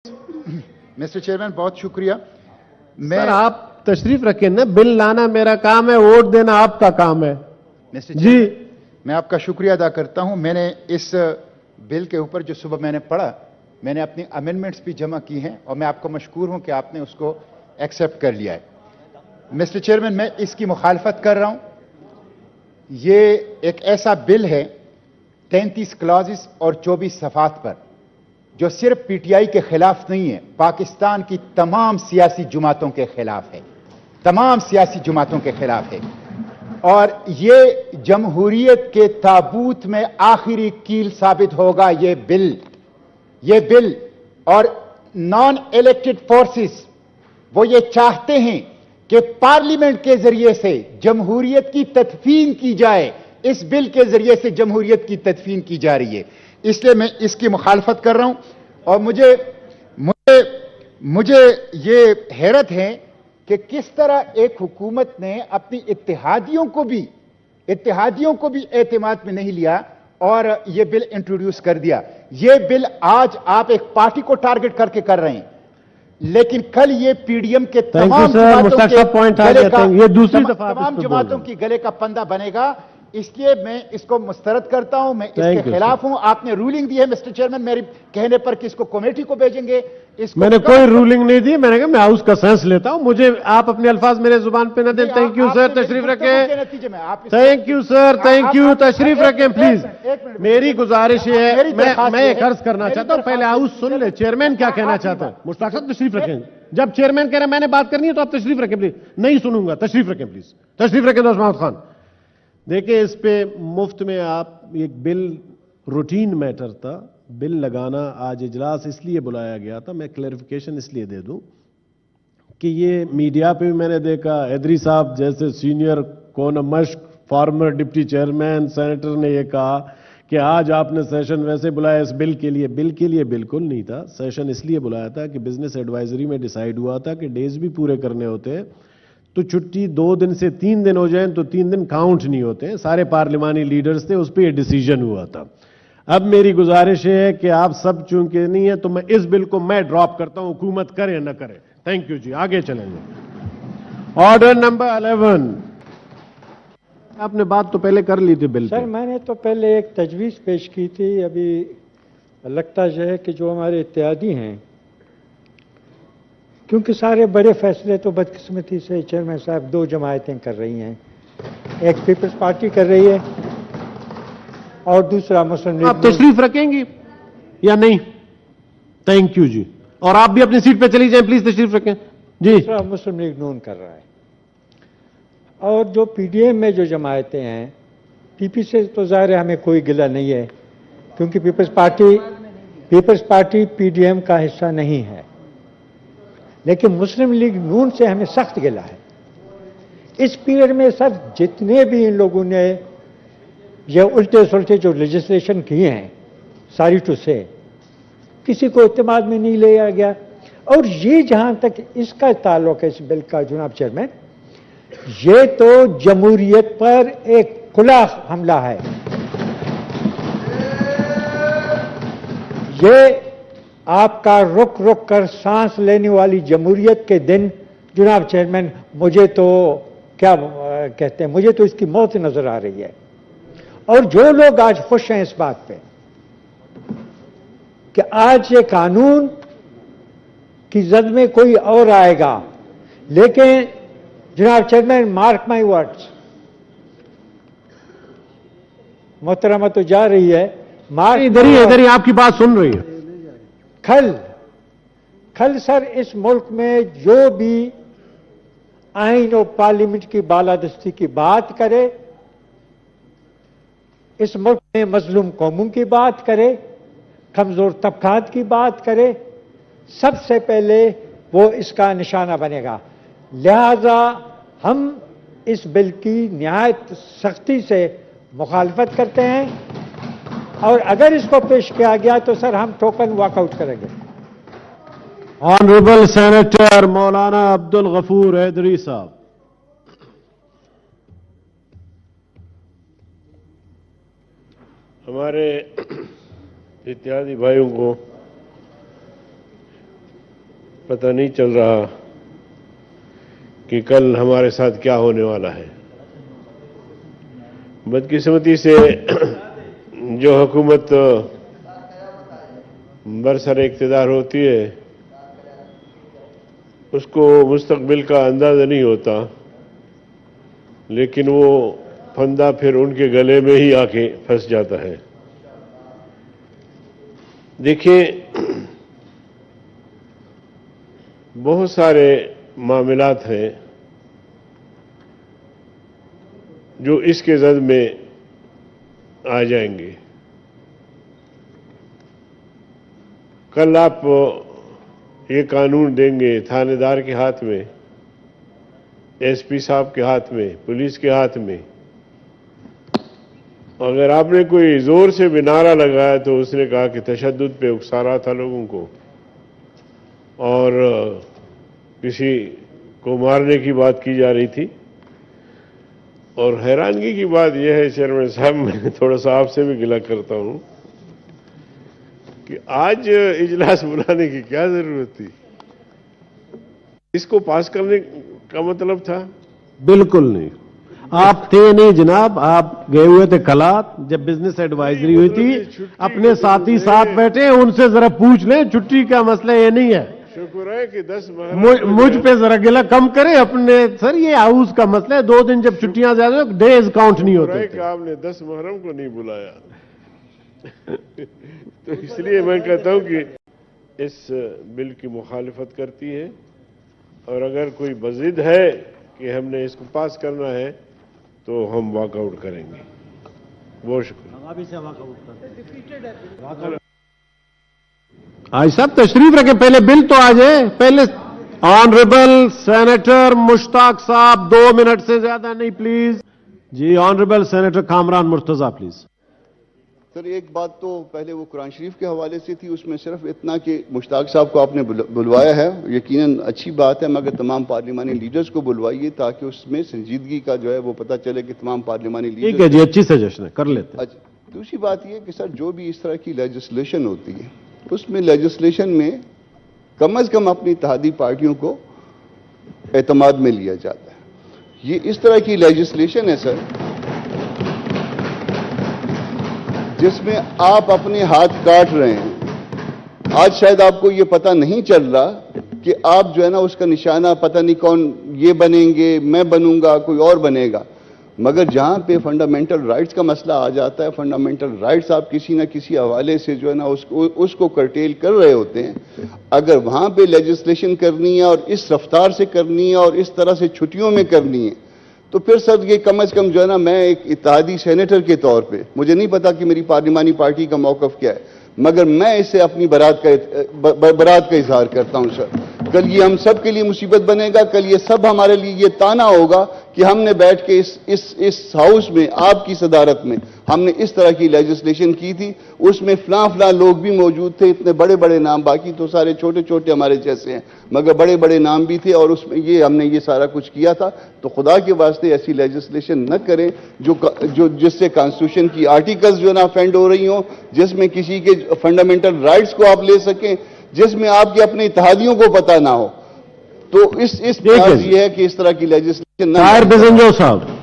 Mister chairman, बहुत शुक्रिया। Sir आप तशरीफ रखें ना, बिल लाना मेरा काम है, वोट देना आपका काम है। मिस्टर जी चेयरमैन, मैं आपका शुक्रिया अदा करता हूं। मैंने इस बिल के ऊपर जो सुबह मैंने पढ़ा, मैंने अपनी अमेंडमेंट्स भी जमा की हैं और मैं आपको मशकूर हूं कि आपने उसको एक्सेप्ट कर लिया है। मिस्टर चेयरमैन, मैं इसकी मुखालफत कर रहा हूं। ये एक ऐसा बिल है 33 क्लॉजेस और 24 सफात पर, जो सिर्फ पीटीआई के खिलाफ नहीं है, पाकिस्तान की तमाम सियासी जमातों के खिलाफ है, तमाम सियासी जमातों के खिलाफ है। और ये जमहूरियत के ताबूत में आखिरी कील साबित होगा ये बिल। और नॉन इलेक्टेड फोर्सेस वो ये चाहते हैं कि पार्लियामेंट के जरिए से जमहूरियत की तदफीन की जाए। इस बिल के जरिए से जमहूरियत की तदफीन की जा रही है, इसलिए मैं इसकी मुखालफत कर रहा हूं। और मुझे ये हैरत है कि किस तरह एक हुकूमत ने अपनी इत्तेहादियों को भी एतमाद में नहीं लिया और ये बिल इंट्रोड्यूस कर दिया। ये बिल आज आप एक पार्टी को टारगेट करके कर रहे हैं, लेकिन कल ये पीडीएम के तमाम जमातों की गले का पंदा बनेगा। इसलिए मैं इसको मुस्तरद करता हूं, मैं इसके खिलाफ हूं। आपने रूलिंग दी है मिस्टर चेयरमैन मेरे कहने पर कि इसको कमेटी को भेजेंगे। इसको मैंने कोई रूलिंग नहीं दी, मैंने कहा मैं हाउस का सेंस लेता हूं। मुझे आप अपने अल्फाज मेरे जुबान पे न दें। थैंक यू सर, तशरीफ रखें। Thank you sir, thank you, तशरीफ रखें प्लीज। मेरी गुजारिश है, मैं एक अर्ज करना चाहता हूं, पहले हाउस सुन ले चेयरमैन क्या कहना चाहता है। मुश्ताक साहब तशरीफ रखें। जब चेयरमैन कह रहे हैं मैंने बात करनी है तो आप तशरीफ रखें प्लीज। नहीं सुनूंगा, तशरीफ रखें प्लीज, तशरीफ रखें दोस्त महमूद खान। देखिए इस पे मुफ्त में आप एक बिल रूटीन मैटर था, बिल लगाना आज इजलास इसलिए बुलाया गया था। मैं क्लैरिफिकेशन इसलिए दे दूं कि ये मीडिया पे भी मैंने देखा, हैदरी साहब जैसे सीनियर मश्क फॉर्मर डिप्टी चेयरमैन सेनेटर ने ये कहा कि आज आपने सेशन वैसे बुलाया इस बिल के लिए बिल्कुल नहीं था। सेशन इसलिए बुलाया था कि बिजनेस एडवाइजरी में डिसाइड हुआ था कि डेज भी पूरे करने होते हैं, तो छुट्टी 2 दिन से 3 दिन हो जाए तो 3 दिन काउंट नहीं होते हैं। सारे पार्लिमानी लीडर्स थे, उस पर यह डिसीजन हुआ था। अब मेरी गुजारिश है कि आप सब चूंकि नहीं है तो मैं इस बिल को मैं ड्रॉप करता हूं, हुकूमत करे न करे। थैंक यू जी, आगे चलेंगे। Order number 11। आपने बात तो पहले कर ली थी बिल सर, मैंने तो पहले एक तजवीज़ पेश की थी। अभी लगता है कि जो हमारे इत्तेहादी हैं, क्योंकि सारे बड़े फैसले तो बदकिस्मती से चेयरमैन साहब 2 जमायतें कर रही हैं, एक पीपल्स पार्टी कर रही है और दूसरा मुस्लिम लीग। आप तशरीफ रखेंगी या नहीं? थैंक यू जी। और आप भी अपनी सीट पे चली जाएं प्लीज, तशरीफ रखें जी। दूसरा मुस्लिम लीग नून कर रहा है। और जो पीडीएम में जो जमायतें हैं, पीपी से तो ज़ाहिर है हमें कोई गिला नहीं है, क्योंकि पीपल्स पार्टी पीडीएम का हिस्सा नहीं है। लेकिन मुस्लिम लीग नून से हमें सख्त गिला है। इस पीरियड में सर जितने भी इन लोगों ने ये उल्टे सुलटे जो लेजिस्लेशन किए हैं, सारी टू से किसी को इत्तेमाद में नहीं लिया गया। और ये जहां तक इसका ताल्लुक है इस बिल का जनाब चेयरमैन, ये तो जमहूरियत पर एक खुला हमला है। ये आपका रुक रुक कर सांस लेने वाली जमहूरियत के दिन जनाब चेयरमैन, मुझे तो क्या कहते हैं, मुझे तो इसकी मौत नजर आ रही है। और जो लोग आज खुश हैं इस बात पे कि आज ये कानून की जद में कोई और आएगा, लेकिन जनाब चेयरमैन मार्क माई वर्ड्स, मोहतरमा तो जा रही है, इधर ही आपकी बात सुन रही है। कल सर इस मुल्क में जो भी आइन और पार्लियामेंट की बालादस्ती की बात करे, इस मुल्क में मजलूम कौमों की बात करे, कमजोर तबकात की बात करे, सबसे पहले वो इसका निशाना बनेगा। लिहाजा हम इस बिल की निहायत सख्ती से मुखालफत करते हैं और अगर इसको पेश किया गया तो सर हम टोकन वॉकआउट करेंगे। ऑनरेबल सेनेटर मौलाना अब्दुल गफूर हैदरी साहब। हमारे इत्तेहादी भाइयों को पता नहीं चल रहा कि कल हमारे साथ क्या होने वाला है। बदकिस्मती से जो हुकूमत बरसर इक़्तिदार होती है उसको मुस्तक़बिल का अंदाज़ा नहीं होता, लेकिन वो फंदा फिर उनके गले में ही आके फंस जाता है। देखिए, बहुत सारे मामलात हैं जो इसके जद में आ जाएंगे। कल आप ये कानून देंगे थानेदार के हाथ में, एसपी साहब के हाथ में, पुलिस के हाथ में। अगर आपने कोई जोर से भी नारा लगाया तो उसने कहा कि तशद्दुद पे उकसा रहा था लोगों को और किसी को मारने की बात की जा रही थी। और हैरानगी की बात यह है चेयरमैन साहब, मैं थोड़ा सा आपसे भी गिला करता हूं कि आज इजलास बुलाने की क्या जरूरत थी? इसको पास करने का मतलब था? बिल्कुल नहीं। आप थे नहीं जनाब, आप गए हुए थे कलात जब बिजनेस एडवाइजरी हुई थी। अपने साथी साथ बैठे हैं, उनसे जरा पूछ लें, छुट्टी का मसला ये नहीं है। शुक्र है कि 10 मुझ पे जरा गिला कम करें अपने। सर ये हाउस का मसला है, 2 दिन जब छुट्टियां ज्यादा डेज काउंट नहीं होते कि आपने 10 मुहर्रम को नहीं बुलाया। तो इसलिए मैं कहता हूं कि इस बिल की मुखालिफत करती है, और अगर कोई बजिद है कि हमने इसको पास करना है तो हम वॉकआउट करेंगे। बहुत शुक्रिया। आज साहब तशरीफ रखें, पहले बिल तो आ जाए। पहले ऑनरेबल सेनेटर मुश्ताक साहब 2 मिनट से ज्यादा नहीं प्लीज। जी honourable senator Kamran Murtaza please. Sir एक बात तो पहले वो कुरान शरीफ के हवाले से थी, उसमें सिर्फ इतना कि मुश्ताक साहब को आपने बुलवाया है, यकीनन अच्छी बात है, मगर तमाम पार्लिमानी लीडर्स को बुलवाइए ताकि उसमें संजीदगी का जो है वो पता चले कि तमाम पार्लिमानी लीडर्स। ठीक है जी, अच्छी सजेशन है, कर लेते हैं। अच्छा, दूसरी बात यह कि सर जो भी इस तरह की लेजिस्लेशन होती है उसमें लेजिस्लेशन में कम अज कम अपनी इत्तेहादी पार्टियों को एतमाद में लिया जाता है। ये इस तरह की लेजिस्लेशन है सर जिसमें आप अपने हाथ काट रहे हैं। आज शायद आपको ये पता नहीं चल रहा कि आप जो है ना उसका निशाना पता नहीं कौन ये बनेंगे, मैं बनूंगा, कोई और बनेगा, मगर जहां पे फंडामेंटल राइट्स का मसला आ जाता है, फंडामेंटल राइट्स आप किसी ना किसी हवाले से जो है ना उसको कर्टेल कर रहे होते हैं। अगर वहां पे लेजिस्लेशन करनी है और इस रफ्तार से करनी है और इस तरह से छुट्टियों में करनी है, तो फिर सर ये कम अज कम जो है ना, मैं एक इत्तेहादी सेनेटर के तौर पे, मुझे नहीं पता कि मेरी पार्लिमानी पार्टी का मौकफ क्या है, मगर मैं इससे अपनी बरात का इजहार करता हूं सर। कल ये हम सब के लिए मुसीबत बनेगा, कल ये सब हमारे लिए ये ताना होगा कि हमने बैठ के इस हाउस में आपकी सदारत में हमने इस तरह की लेजिस्लेशन की थी, उसमें फलां लोग भी मौजूद थे, इतने बड़े बड़े नाम, बाकी तो सारे छोटे छोटे हमारे जैसे हैं, मगर बड़े बड़े नाम भी थे, और उसमें ये हमने ये सारा कुछ किया था। तो खुदा के वास्ते ऐसी लेजिस्लेशन न करें जो जिससे कॉन्स्टिट्यूशन की आर्टिकल्स जो ना ऑफेंड हो रही हो, जिसमें किसी के फंडामेंटल राइट्स को आप ले सकें, जिसमें आपके अपने इत्तेहादियों को पता ना हो। तो इस ये है कि इस तरह की लेजिस्लेशन साहिर बिजनजो साहब।